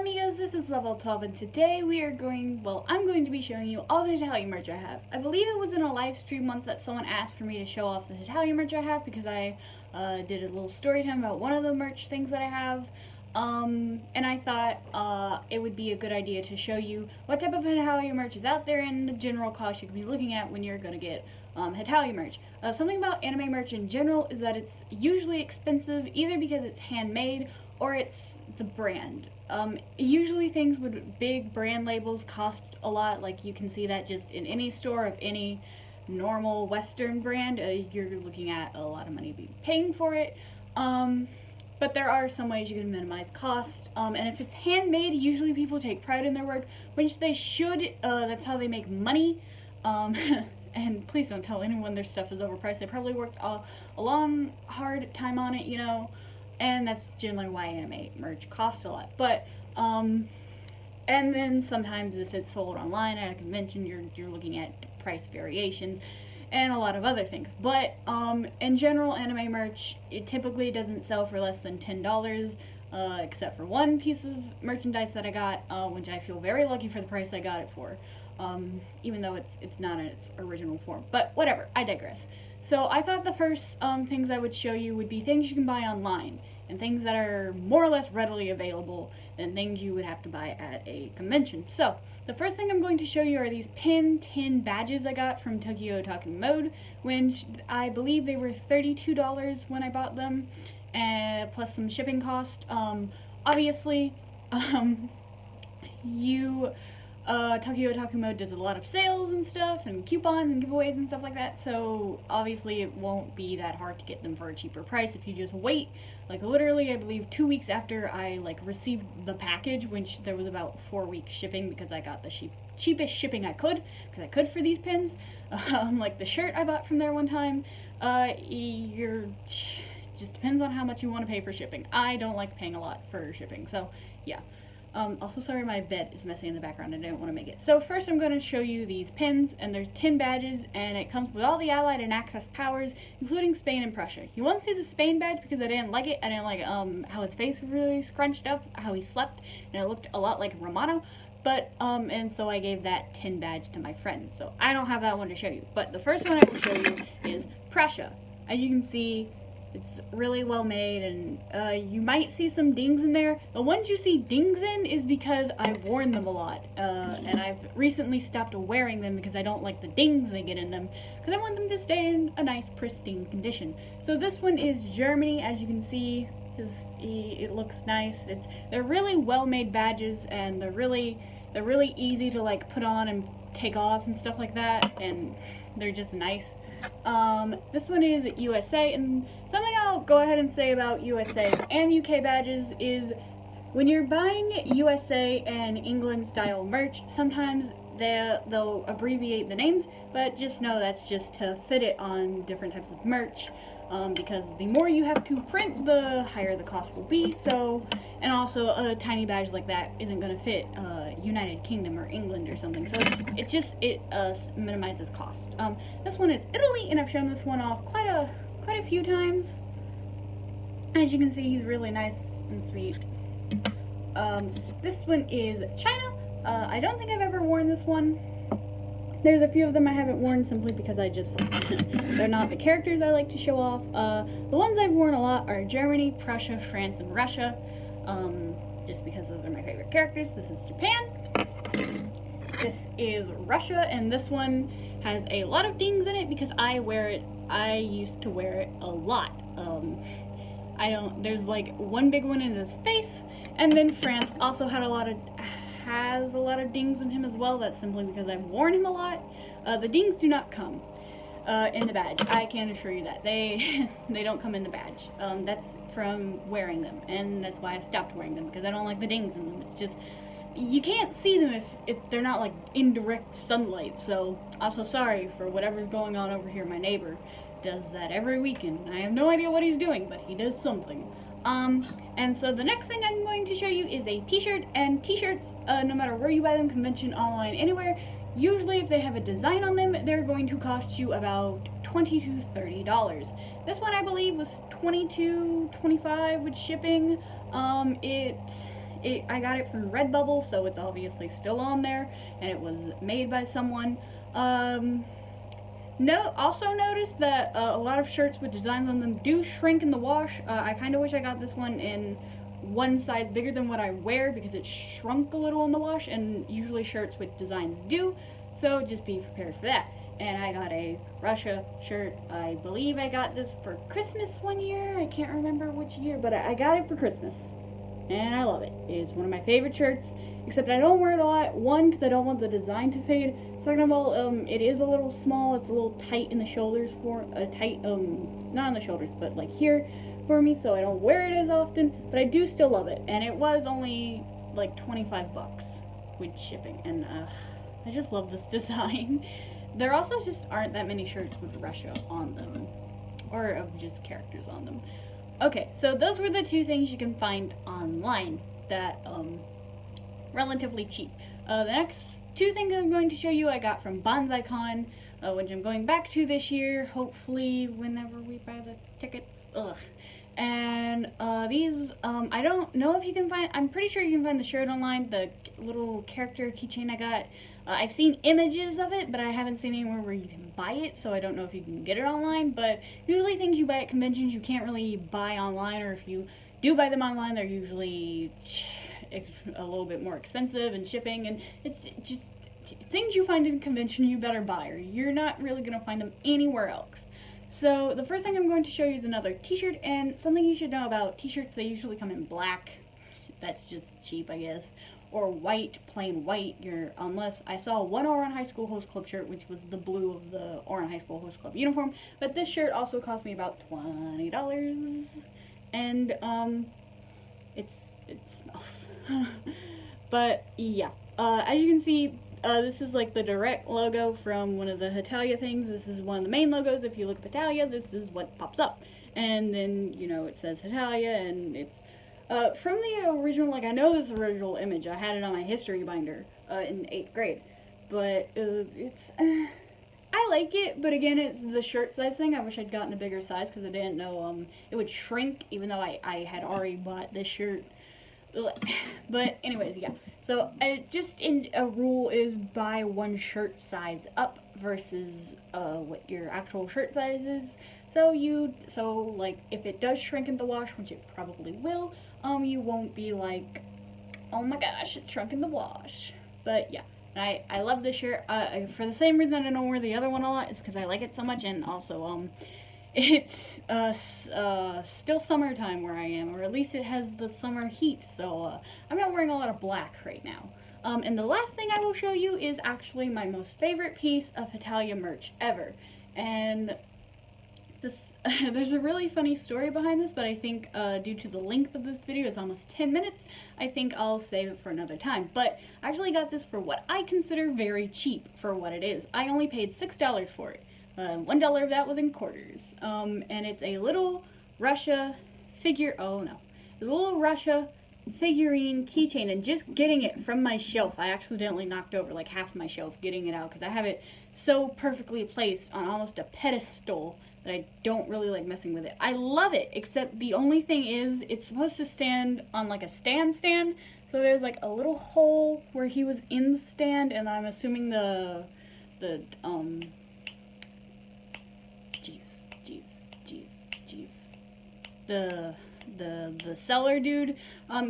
amigos, this is Level 12 and today I'm going to be showing you all the Hetalia merch I have. I believe it was in a live stream once that someone asked for me to show off the Hetalia merch I have because I did a little story time about one of the merch things that I have. And I thought it would be a good idea to show you what type of Hetalia merch is out there and the general cost you could be looking at when you're going to get Hetalia merch. Something about anime merch in general is that it's usually expensive either because it's handmade or it's the brand. Usually things with big brand labels cost a lot, like you can see that just in any store of any normal Western brand. You're looking at a lot of money being paying for it. But there are some ways you can minimize cost, and if it's handmade, usually people take pride in their work, which they should. That's how they make money. And please don't tell anyone their stuff is overpriced. They probably worked a long, hard time on it, you know, and that's generally why anime merch costs a lot. But, and then sometimes if it's sold online at a convention, you're looking at price variations and a lot of other things. But in general, anime merch, it typically doesn't sell for less than $10, except for one piece of merchandise that I got, which I feel very lucky for the price I got it for, even though it's not in its original form. But whatever, I digress. So I thought the first things I would show you would be things you can buy online, and things that are more or less readily available than things you would have to buy at a convention. So the first thing I'm going to show you are these tin badges I got from Tokyo Otaku Mode, which I believe they were $32 when I bought them, plus some shipping cost. Obviously, Tokyo Otaku Mode does a lot of sales and stuff, and coupons and giveaways and stuff like that, so obviously it won't be that hard to get them for a cheaper price if you just wait. Like literally, I believe 2 weeks after I received the package, which there was about 4 weeks shipping because I got the cheapest shipping I could, because I could for these pins. Like the shirt I bought from there one time, just depends on how much you want to pay for shipping. I don't like paying a lot for shipping, so yeah. Also, sorry my bed is messy in the background, I didn't want to make it. So first I'm going to show you these pins, and there's 10 badges, and it comes with all the Allied and Axis powers, including Spain and Prussia. You won't see the Spain badge because I didn't like it. I didn't like how his face was really scrunched up, how he slept, and it looked a lot like Romano. But, and so I gave that 10 badge to my friend, so I don't have that one to show you. But the first one I will show you is Prussia. As you can see, it's really well made, and you might see some dings in there. The ones you see dings in is because I've worn them a lot, and I've recently stopped wearing them because I don't like the dings they get in them, because I want them to stay in a nice pristine condition. So this one is Germany, as you can see. It looks nice. They're really well made badges, and they're really easy to put on and take off and stuff like that, and they're just nice. This one is USA, and something I'll go ahead and say about USA and UK badges is when you're buying USA and England style merch, sometimes they'll abbreviate the names, but just know that's just to fit it on different types of merch, because the more you have to print, the higher the cost will be. So, and also a tiny badge like that isn't going to fit United Kingdom or England or something, so it minimizes cost. This one is Italy, and I've shown this one off quite a few times. As you can see, he's really nice and sweet. This one is China. I don't think I've ever worn this one. There's a few of them I haven't worn simply because they're not the characters I like to show off. The ones I've worn a lot are Germany, Prussia, France, and Russia, just because those are my favorite characters. This is Japan. This is Russia, and this one has a lot of dings in it because I wear it. I used to wear it a lot. There's one big one in his face, and then France also has a lot of dings in him as well. That's simply because I've worn him a lot. The dings do not come in the badge. I can assure you that. They don't come in the badge. That's from wearing them, and that's why I stopped wearing them, because I don't like the dings in them. It's just, you can't see them if they're not in direct sunlight. So also sorry for whatever's going on over here. My neighbor does that every weekend. I have no idea what he's doing, but he does something. And so the next thing I'm going to show you is a t-shirt, and t-shirts, no matter where you buy them, convention, online, anywhere, usually if they have a design on them, they're going to cost you about $20 to $30. This one I believe was $22, $25 with shipping. I got it from Redbubble, so it's obviously still on there, and it was made by someone. Also noticed that a lot of shirts with designs on them do shrink in the wash. I kind of wish I got this one in one size bigger than what I wear because it shrunk a little in the wash, and usually shirts with designs do, so just be prepared for that. And I got a Russia shirt. I believe I got this for Christmas one year. I can't remember which year, but I got it for Christmas. And I love it. It's one of my favorite shirts, except I don't wear it a lot. One, because I don't want the design to fade. Second of all, it is a little small. It's a little tight in the shoulders for, not on the shoulders, but like here for me, so I don't wear it as often, but I do still love it. And it was only like 25 bucks with shipping, and I just love this design. There also just aren't that many shirts with Russia on them, or of just characters on them. Okay, so those were the two things you can find online that, relatively cheap. The next two things I'm going to show you I got from BonsaiCon, which I'm going back to this year, hopefully whenever we buy the tickets. Ugh. And these, I don't know if you can find, I'm pretty sure you can find the shirt online, the little character keychain I got. I've seen images of it, but I haven't seen anywhere where you can buy it, so I don't know if you can get it online. But usually things you buy at conventions you can't really buy online, or if you do buy them online, they're usually a little bit more expensive and shipping, and it's just things you find in convention you better buy, or you're not really going to find them anywhere else. So the first thing I'm going to show you is another t-shirt, and something you should know about t-shirts, they usually come in black. That's just cheap, I guess. Or white, plain white, unless I saw one Oran High School Host Club shirt, which was the blue of the Oran High School Host Club uniform, but this shirt also cost me about $20, and, it smells. But, yeah, as you can see, this is like the direct logo from one of the Hetalia things. This is one of the main logos. If you look at Hetalia, this is what pops up. And then, you know, it says Hetalia, and it's from the original, like, I know this original image. I had it on my history binder in 8th grade. But it's, I like it, but again, it's the shirt size thing. I wish I'd gotten a bigger size because I didn't know it would shrink, even though I had already bought this shirt. But anyways, yeah. So just in a rule is buy one shirt size up versus what your actual shirt size is. So like if it does shrink in the wash, which it probably will, you won't be like, oh my gosh, it shrunk in the wash. But yeah, I love this shirt. For the same reason I don't wear the other one a lot, is because I like it so much, and also it's still summertime where I am, or at least it has the summer heat, so I'm not wearing a lot of black right now. And the last thing I will show you is actually my most favorite piece of Hetalia merch ever. And this, there's a really funny story behind this, but I think due to the length of this video, it's almost 10 minutes, I think I'll save it for another time. But I actually got this for what I consider very cheap for what it is. I only paid $6 for it. $1 of that was in quarters. And it's a little Russia figure, it's a little Russia figurine keychain, and just getting it from my shelf, I accidentally knocked over like half my shelf getting it out, because I have it so perfectly placed on almost a pedestal that I don't really like messing with it. I love it, except the only thing is, it's supposed to stand on like a stand, so there's like a little hole where he was in the stand, and I'm assuming the seller dude,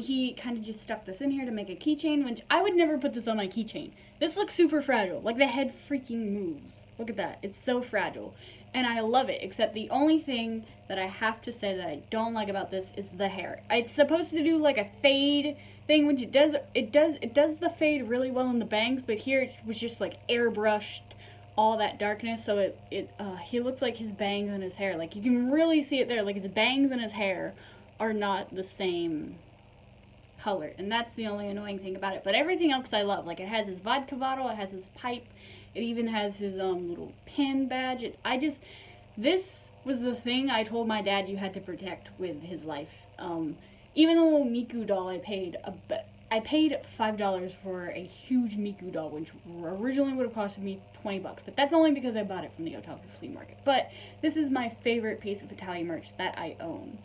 he kind of just stuck this in here to make a keychain, which I would never put this on my keychain. This looks super fragile, like the head freaking moves. Look at that, it's so fragile. And I love it, except the only thing that I have to say that I don't like about this is the hair. It's supposed to do like a fade thing, which it does the fade really well in the bangs, but here it was just like airbrushed all that darkness, so he looks like his bangs and his hair, like you can really see it there, like his bangs and his hair are not the same color, and that's the only annoying thing about it. But everything else I love. Like, it has his vodka bottle, it has his pipe, it even has his little pin badge. This was the thing I told my dad you had to protect with his life. Even the little Miku doll I paid $5 for a huge Miku doll, which originally would have costed me 20 bucks, but that's only because I bought it from the Otaku flea market. But this is my favorite piece of Hetalia merch that I own.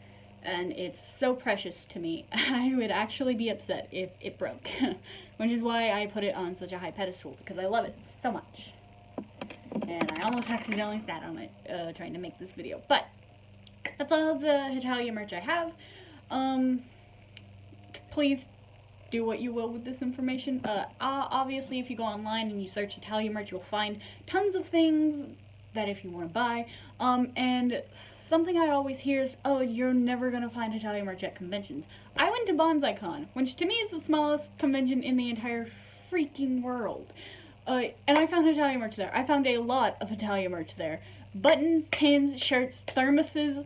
and it's so precious to me. I would actually be upset if it broke, which is why I put it on such a high pedestal, because I love it so much. And I almost accidentally sat on it trying to make this video, but that's all the Hetalia merch I have. Please do what you will with this information. Obviously, if you go online and you search Hetalia merch, you'll find tons of things that if you want to buy. And something I always hear is, oh, you're never gonna find Hetalia merch at conventions. I went to BonsaiCon, which to me is the smallest convention in the entire freaking world. And I found Hetalia merch there. I found a lot of Hetalia merch there. Buttons, pins, shirts, thermoses.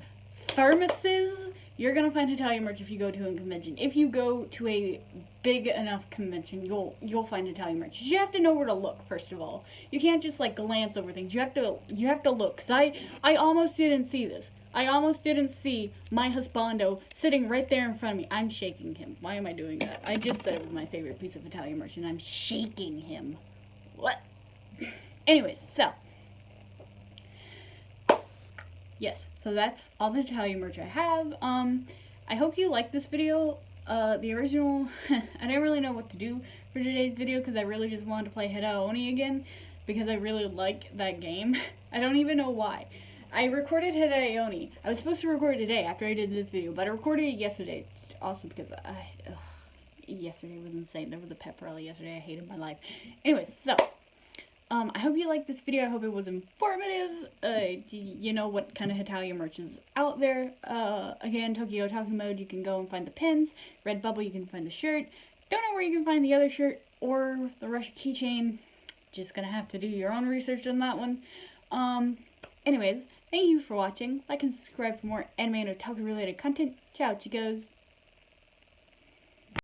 You're gonna find Hetalia merch if you go to a convention. If you go to a big enough convention, you'll find Hetalia merch. You have to know where to look, first of all. You can't just like glance over things. You have to look. Cause I almost didn't see this. I almost didn't see my husbando sitting right there in front of me. I'm shaking him. Why am I doing that? I just said it was my favorite piece of Hetalia merch, and I'm shaking him. What? Anyways, so. Yes, so that's all the Hetalia merch I have. I hope you liked this video. The original, I didn't really know what to do for today's video because I really just wanted to play Hetalia again because I really like that game. I don't even know why. I recorded Hetalia. I was supposed to record it today after I did this video, but I recorded it yesterday. Also because yesterday was insane. There was a pep rally yesterday. I hated my life. Anyways, so. I hope you liked this video. I hope it was informative. You know what kind of Hetalia merch is out there. Again, Tokyo Otaku Mode, you can go and find the pins. Redbubble, you can find the shirt. Don't know where you can find the other shirt or the Russia keychain. Just gonna have to do your own research on that one. Anyways, thank you for watching. Like and subscribe for more anime and otaku related content. Ciao, chicos.